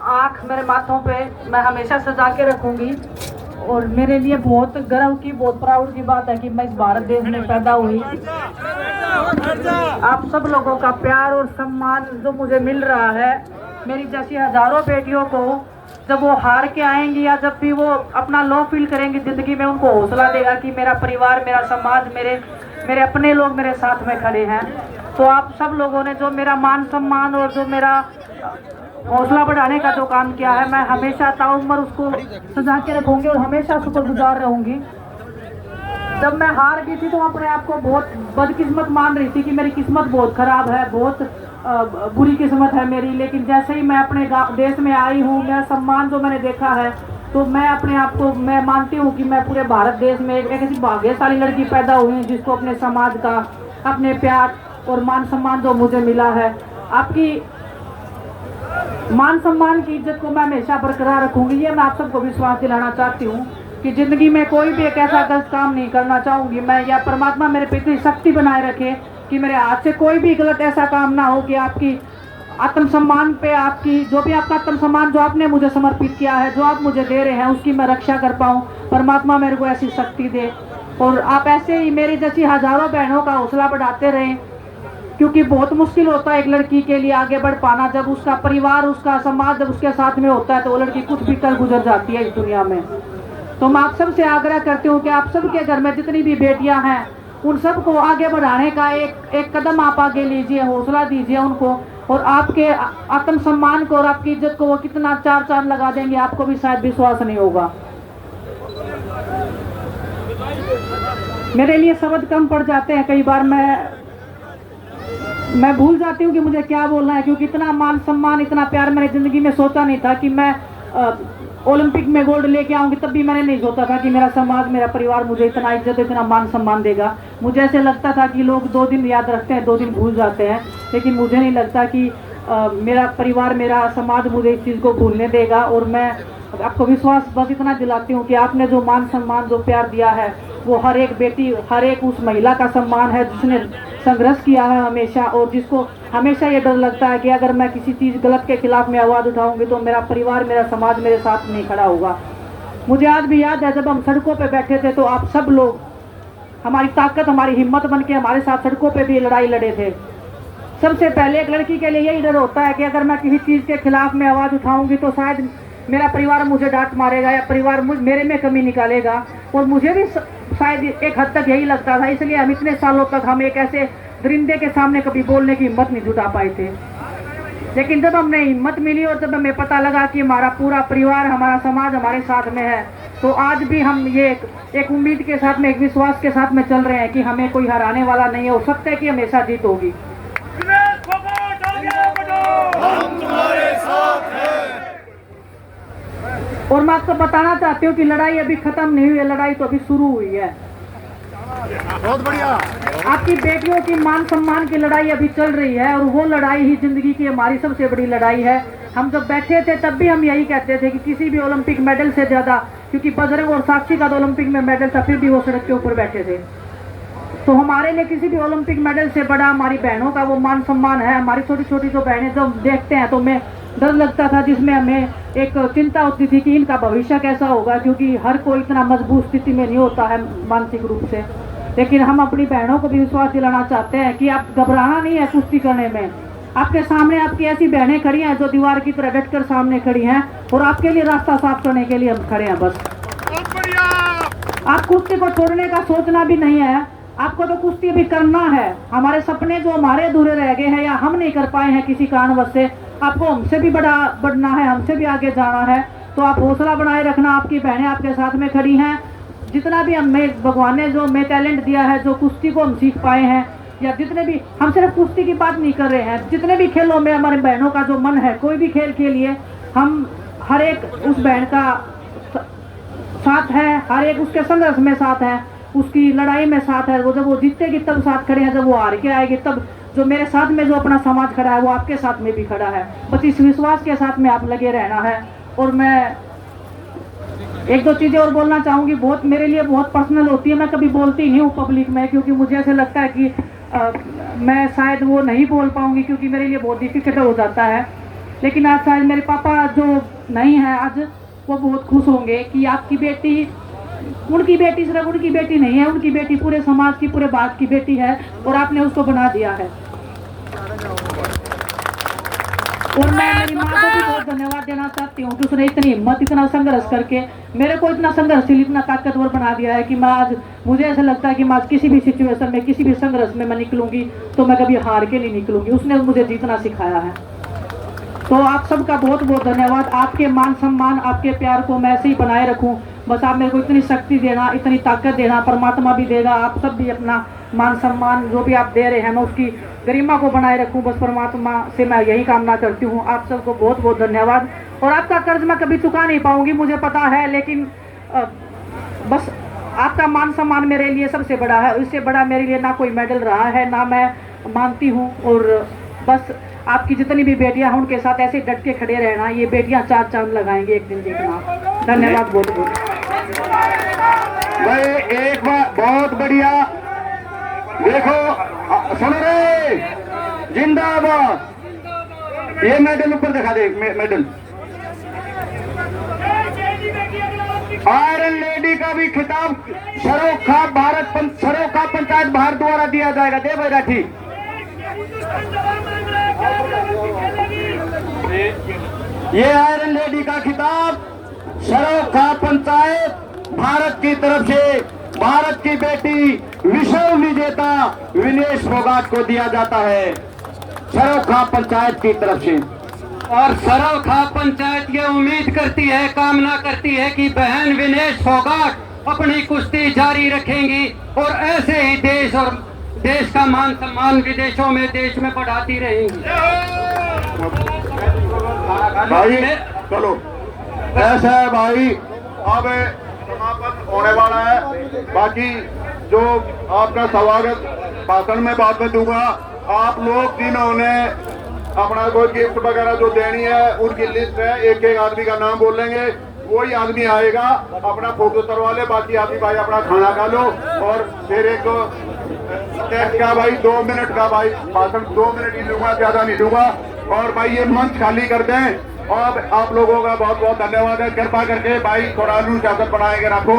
आँख मेरे माथों पे मैं हमेशा सजा के रखूंगी। और मेरे लिए बहुत गर्व की, बहुत प्राउड की बात है कि मैं इस भारत देश में पैदा हुई। आप सब लोगों का प्यार और सम्मान जो मुझे मिल रहा है, मेरी जैसी हजारों बेटियों को जब वो हार के आएंगी या जब भी वो अपना लो फील करेंगी जिंदगी में, उनको हौसला देगा कि मेरा परिवार, मेरा समाज, मेरे अपने लोग मेरे साथ में खड़े हैं। तो आप सब लोगों ने जो मेरा मान सम्मान और जो मेरा हौसला बढ़ाने का जो काम किया है, मैं हमेशा ताउम्र उसको सजा के रखूंगी और हमेशा शुक्रगुजार रहूंगी। जब मैं हार गई थी तो अपने आप को बहुत बदकिस्मत मान रही थी कि मेरी किस्मत बहुत खराब है, बहुत बुरी किस्मत है मेरी। लेकिन जैसे ही मैं अपने देश में आई हूँ, मेरा सम्मान जो मैंने देखा है, तो मैं अपने आप को मैं मानती हूँ कि मैं पूरे भारत देश में एक ऐसी भाग्यशाली लड़की पैदा हुई जिसको अपने समाज का, अपने प्यार और मान सम्मान जो मुझे मिला है। आपकी मान सम्मान की इज्जत को मैं हमेशा बरकरार रखूंगी। ये मैं आप सबको विश्वास दिलाना चाहती हूँ कि जिंदगी में कोई भी एक ऐसा गलत काम नहीं करना चाहूंगी मैं, या परमात्मा मेरे पे इतनी शक्ति बनाए रखे कि मेरे हाथ से कोई भी गलत ऐसा काम ना हो कि आपकी आत्मसम्मान पे, आपकी जो भी आपका आत्मसम्मान जो आपने मुझे समर्पित किया है, जो आप मुझे दे रहे हैं, उसकी मैं रक्षा कर पाऊँ। परमात्मा मेरे को ऐसी शक्ति दे और आप ऐसे ही मेरी जैसी हजारों बहनों का हौसला बढ़ाते रहें, क्योंकि बहुत मुश्किल होता है एक लड़की के लिए आगे बढ़ पाना। जब उसका परिवार, उसका समाज जब उसके साथ में होता है तो वो लड़की कुछ भी कर गुजर जाती है इस दुनिया में। तो मैं आप सबसे आग्रह करती हूँ कि आप सबके घर में जितनी भी बेटियां हैं, उन सबको आगे बढ़ाने का एक कदम आप आगे लीजिए, हौसला दीजिए उनको, और आपके आत्मसम्मान को और आपकी इज्जत को वो कितना चार चांद लगा देंगे आपको भी शायद विश्वास नहीं होगा। मेरे लिए शब्द कम पड़ जाते हैं, कई बार मैं भूल जाती हूँ कि मुझे क्या बोलना है, क्योंकि इतना मान सम्मान, इतना प्यार मैंने जिंदगी में सोचा नहीं था कि मैं ओलंपिक में गोल्ड लेके आऊंगी। तब भी मैंने नहीं सोचा था कि मेरा समाज, मेरा परिवार मुझे इतना इज्जत, इतना मान सम्मान देगा। मुझे ऐसे लगता था कि लोग 2 दिन याद रखते हैं, 2 दिन भूल जाते हैं, लेकिन मुझे नहीं लगता कि मेरा परिवार, मेरा समाज मुझे इस चीज़ को भूलने देगा। और मैं आपको विश्वास बस इतना दिलाती हूँ कि आपने जो मान सम्मान, जो प्यार दिया है, वो हर एक बेटी, हर एक उस महिला का सम्मान है जिसने संघर्ष किया है हमेशा, और जिसको हमेशा ये डर लगता है कि अगर मैं किसी चीज़ गलत के खिलाफ में आवाज़ उठाऊंगी तो मेरा परिवार, मेरा समाज मेरे साथ नहीं खड़ा होगा। मुझे आज भी याद है जब हम सड़कों पे बैठे थे तो आप सब लोग हमारी ताकत, हमारी हिम्मत बन के हमारे साथ सड़कों पे भी लड़ाई लड़े थे। सबसे पहले एक लड़की के लिए यही डर होता है कि अगर मैं किसी चीज़ के खिलाफ में आवाज़ उठाऊंगी तो शायद मेरा परिवार मुझे डांट मारेगा या परिवार मेरे में कमी निकालेगा। और मुझे भी शायद एक हद तक यही लगता था, इसलिए हम इतने सालों तक हम एक ऐसे दरिंदे के सामने कभी बोलने की हिम्मत नहीं जुटा पाए थे। लेकिन जब हमें हिम्मत मिली और जब हमें पता लगा कि हमारा पूरा परिवार, हमारा समाज हमारे साथ में है, तो आज भी हम ये एक उम्मीद के साथ में, एक विश्वास के साथ में चल रहे हैं कि हमें कोई हराने वाला नहीं है और सत्य की हमेशा जीत होगी। हम तुम्हारे साथ हैं। और मैं आपको बताना चाहती हूँ कि लड़ाई अभी खत्म नहीं हुई है, लड़ाई तो अभी शुरू हुई है। बहुत बढ़िया। आपकी बेटियों की मान सम्मान की लड़ाई अभी चल रही है, और वो लड़ाई ही जिंदगी की हमारी सबसे बड़ी लड़ाई है। हम जब बैठे थे तब भी हम यही कहते थे कि किसी भी ओलंपिक मेडल से ज्यादा, क्योंकि बजरंग और साक्षी का तो ओलंपिक में मेडल था, फिर भी वो सड़क के ऊपर बैठे थे। तो हमारे लिए किसी भी ओलंपिक मेडल से बड़ा हमारी बहनों का वो मान सम्मान है। हमारी छोटी छोटी जो बहनें जब देखते हैं तो मैं डर लगता था, जिसमें हमें एक चिंता होती थी कि इनका भविष्य कैसा होगा, क्योंकि हर कोई इतना मजबूत स्थिति में नहीं होता है मानसिक रूप से। लेकिन हम अपनी बहनों को भी विश्वास दिलाना चाहते हैं कि आप घबराना नहीं है कुश्ती करने में। आपके सामने आपकी ऐसी बहनें खड़ी हैं जो दीवार की तरह डटकर सामने खड़ी हैं, और आपके लिए रास्ता साफ करने के लिए हम खड़े हैं। बस आप कुश्ती को छोड़ने का सोचना भी नहीं है, आपको तो कुश्ती भी करना है। हमारे सपने जो हमारे अधूरे रह गए हैं या हम नहीं कर पाए हैं किसी कारणवश से, आपको हमसे भी बढ़ना है, हमसे भी आगे जाना है। तो आप हौसला बनाए रखना, आपकी बहनें आपके साथ में खड़ी हैं। जितना भी हमें भगवान ने जो हमें टैलेंट दिया है, जो कुश्ती को हम सीख पाए हैं, या जितने भी, हम सिर्फ कुश्ती की बात नहीं कर रहे हैं, जितने भी खेलों में हमारे बहनों का जो मन है, कोई भी खेल खेलिए, हम हर एक उस बहन का साथ है, हर एक उसके संघर्ष में साथ है, उसकी लड़ाई में साथ है। वो जब वो जीतेगी तब साथ खड़े हैं, जब वो हार के आएगी तब जो मेरे साथ में जो अपना समाज खड़ा है वो आपके साथ में भी खड़ा है। बस इस विश्वास के साथ में आप लगे रहना है। और मैं 1-2 चीज़ें और बोलना चाहूँगी, बहुत मेरे लिए बहुत पर्सनल होती है, मैं कभी बोलती नहीं हूँ पब्लिक में, क्योंकि मुझे ऐसे लगता है कि मैं शायद वो नहीं बोल पाऊँगी, क्योंकि मेरे लिए बहुत डिफिकल्ट हो जाता है। लेकिन आज शायद मेरे पापा जो नहीं है आज, वो बहुत खुश होंगे कि आपकी बेटी, उनकी बेटी सिर्फ उनकी बेटी नहीं है, उनकी बेटी पूरे समाज की, पूरे भारत की बेटी है और आपने उसको बना दिया है। और मैं मेरी माँ को भी बहुत धन्यवाद देना चाहती हूँ कि उसने इतनी हिम्मत, इतना संघर्ष करके मेरे को इतना संघर्षशील, इतना ताकतवर बना दिया है कि मैं आज, मुझे ऐसा लगता है कि मैं आज किसी भी सिचुएशन में, किसी भी संघर्ष में मैं निकलूंगी तो मैं कभी हार के नहीं निकलूंगी। उसने मुझे जीतना सिखाया है। तो आप सबका बहुत बहुत धन्यवाद। आपके मान सम्मान, आपके प्यार को मैं ऐसे ही बनाए रखूं। बस आप मेरे को इतनी शक्ति देना, इतनी ताकत देना, परमात्मा भी देगा। आप सब भी अपना मान सम्मान जो भी आप दे रहे हैं, मैं उसकी गरिमा को बनाए रखूं। बस परमात्मा से मैं यही कामना करती हूं। आप सबको बहुत बहुत धन्यवाद। और आपका कर्ज मैं कभी चुका नहीं पाऊंगी, मुझे पता है, लेकिन बस आपका मान सम्मान मेरे लिए सबसे बड़ा है। इससे बड़ा मेरे लिए ना कोई मेडल रहा है, ना मैं मानती हूँ। और बस आपकी जितनी भी बेटियां हैं उनके साथ ऐसे डट के खड़े रहना। ये बेटियां चार चांद लगाएंगे एक दिन, देखना। धन्यवाद बहुत बहुत। भाई एक बार बहुत बढ़िया। देखो सुनो रे, जिंदाबाद। ये मेडल ऊपर दिखा दे, मेडल। आयरन लेडी का भी खिताब सरोखा पंचायत भारत द्वारा दिया जाएगा। दे भाई राठी। ये आयरन लेडी का खिताब सरोखा पंचायत भारत की तरफ से भारत की बेटी विश्व विजेता विनेश फोगाट को दिया जाता है, सरोखा पंचायत की तरफ से। और सरोखा पंचायत ये उम्मीद करती है, कामना करती है कि बहन विनेश फोगाट अपनी कुश्ती जारी रखेंगी और ऐसे ही देश और देश का मान सम्मान विदेशों में, देश में बढ़ाती रहेंगी। भाई चलो, ऐसा है भाई, अब समापन होने वाला है। बाकी जो आपका स्वागत भाषण में बाद में दूंगा। आप लोग जिन्होंने अपना कोई गिफ्ट वगैरह जो देनी है उनकी लिस्ट है, एक एक आदमी का नाम बोल लेंगे, वही आदमी आएगा, अपना फोटो करवा ले। बाकी आदमी भाई अपना खाना खा लो और फिर एक टेस्ट का भाई 2 मिनट का भाई भाषण, 2 मिनट ही लूंगा, ज्यादा नहीं लूंगा। और भाई ये मंच खाली कर दें। और आप लोगों का बहुत बहुत धन्यवाद है। कृपा करके भाई थोड़ा अनुशासन बनाए के रखो।